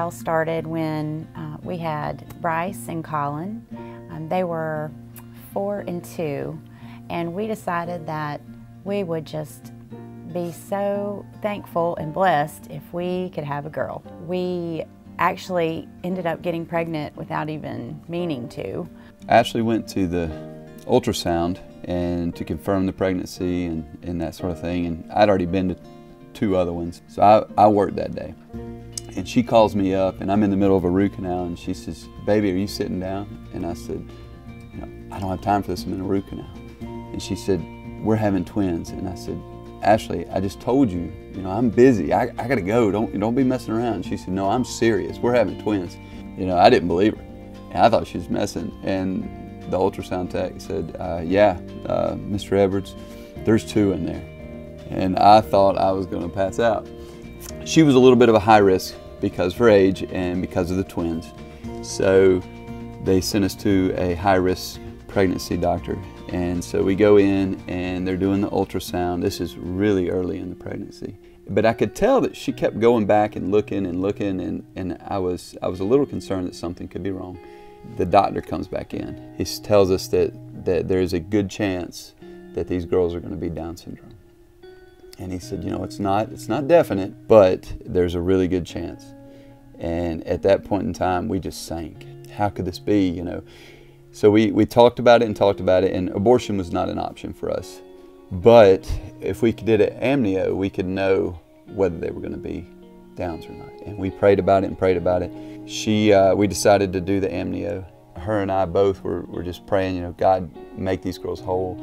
all started when we had Bryce and Colin. They were 4 and 2, and we decided that we would just be so thankful and blessed if we could have a girl. We actually ended up getting pregnant without even meaning to. Ashley went to the ultrasound and to confirm the pregnancy and that sort of thing, and I'd already been to 2 other ones, so I worked that day. And she calls me up, and I'm in the middle of a root canal, and she says, "Baby, are you sitting down?" And I said, "I don't have time for this, I'm in a root canal." And she said, "We're having twins." And I said, "Ashley, I just told you, I'm busy, I gotta go, don't be messing around." And she said, "No, I'm serious, we're having twins." I didn't believe her, and I thought she was messing. And the ultrasound tech said, "Yeah, Mr. Edwards, there's 2 in there." And I thought I was gonna pass out. She was a little bit of a high risk because of her age and because of the twins. So they sent us to a high-risk pregnancy doctor. And so we go in and they're doing the ultrasound. This is really early in the pregnancy. But I could tell that she kept going back and looking, and I was a little concerned that something could be wrong. The doctor comes back in. He tells us that there's a good chance that these girls are going to be Down syndrome. And he said, it's not definite, but there's a really good chance. And at that point in time, we just sank. How could this be, So we talked about it, and abortion was not an option for us. But if we did an amnio, we could know whether they were going to be Downs or not. And we prayed about it. We decided to do the amnio. Her and I both were just praying, God, make these girls whole.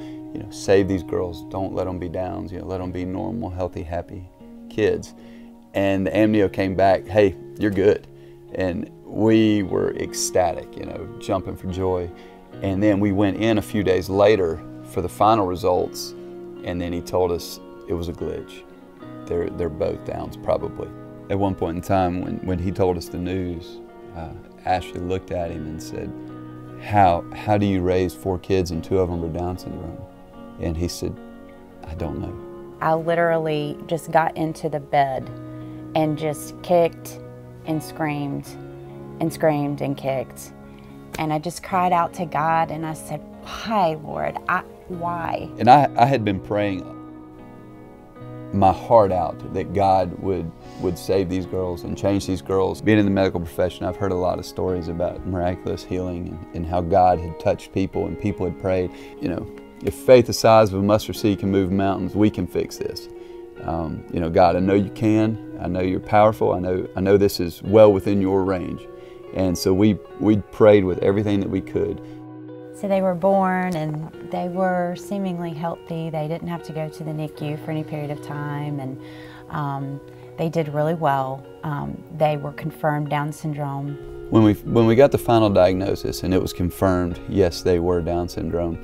Save these girls. Don't let them be Downs. Let them be normal, healthy, happy kids. And the amnio came back, "Hey, you're good." And we were ecstatic, jumping for joy. And then we went in a few days later for the final results, and then he told us it was a glitch. They're both Downs, probably. At one point in time, when he told us the news, Ashley looked at him and said, How do you raise 4 kids and 2 of them are Down syndrome?" And he said, "I don't know." I literally just got into the bed and just kicked and screamed and screamed and kicked. And I just cried out to God, and I said, "Why, Lord? Why?" And I had been praying my heart out that God would save these girls and change these girls. Being in the medical profession, I've heard a lot of stories about miraculous healing and how God had touched people and people had prayed. If faith the size of a mustard seed can move mountains, we can fix this. God, I know you can. I know you're powerful. I know this is well within your range. And so we prayed with everything that we could. So they were born, and they were seemingly healthy. They didn't have to go to the NICU for any period of time, and they did really well. They were confirmed Down syndrome. When we got the final diagnosis and it was confirmed, yes, they were Down syndrome,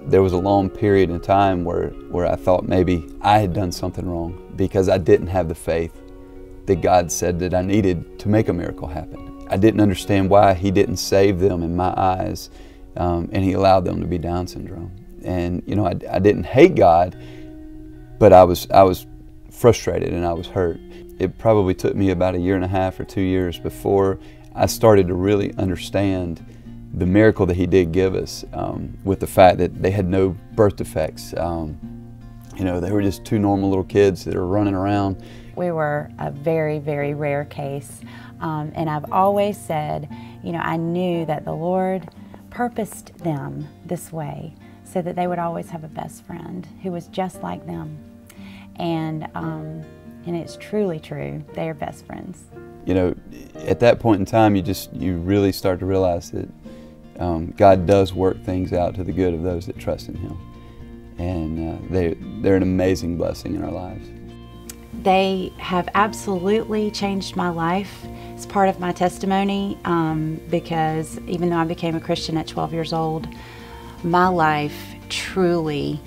there was a long period in time where I thought maybe I had done something wrong because I didn't have the faith that God said that I needed to make a miracle happen. I didn't understand why He didn't save them in my eyes, and He allowed them to be Down syndrome. And I didn't hate God, but I was frustrated and I was hurt. It probably took me about 1.5 or 2 years before I started to really understand the miracle that He did give us, with the fact that they had no birth defects. They were just 2 normal little kids that are running around. We were a very, very rare case, and I've always said, I knew that the Lord purposed them this way so that they would always have a best friend who was just like them. And it's truly true. They are best friends. At that point in time, you really start to realize that God does work things out to the good of those that trust in Him. And they're an amazing blessing in our lives. They have absolutely changed my life. It's part of my testimony, because even though I became a Christian at 12 years old, my life truly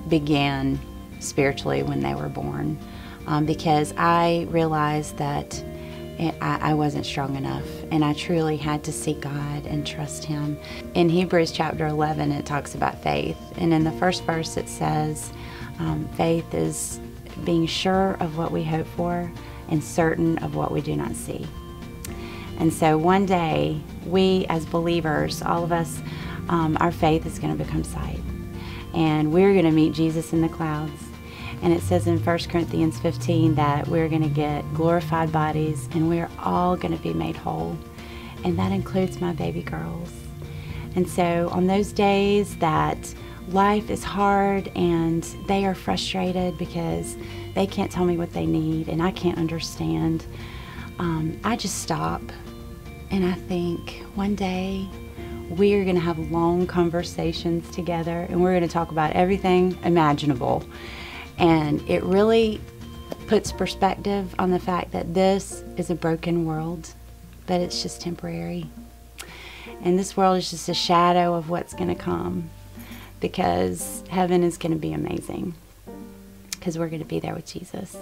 began spiritually when they were born, because I realized that I wasn't strong enough, and I truly had to seek God and trust Him. In Hebrews chapter 11, it talks about faith, and in the first verse it says, faith is being sure of what we hope for and certain of what we do not see. And so one day, we as believers, all of us, our faith is going to become sight. And we're going to meet Jesus in the clouds. And it says in 1 Corinthians 15 that we're going to get glorified bodies and we're all going to be made whole. And that includes my baby girls. And so on those days that life is hard and they are frustrated because they can't tell me what they need and I can't understand, I just stop and I think one day we're going to have long conversations together and we're going to talk about everything imaginable. And it really puts perspective on the fact that this is a broken world, but it's just temporary. And this world is just a shadow of what's going to come, because heaven is going to be amazing, because we're going to be there with Jesus.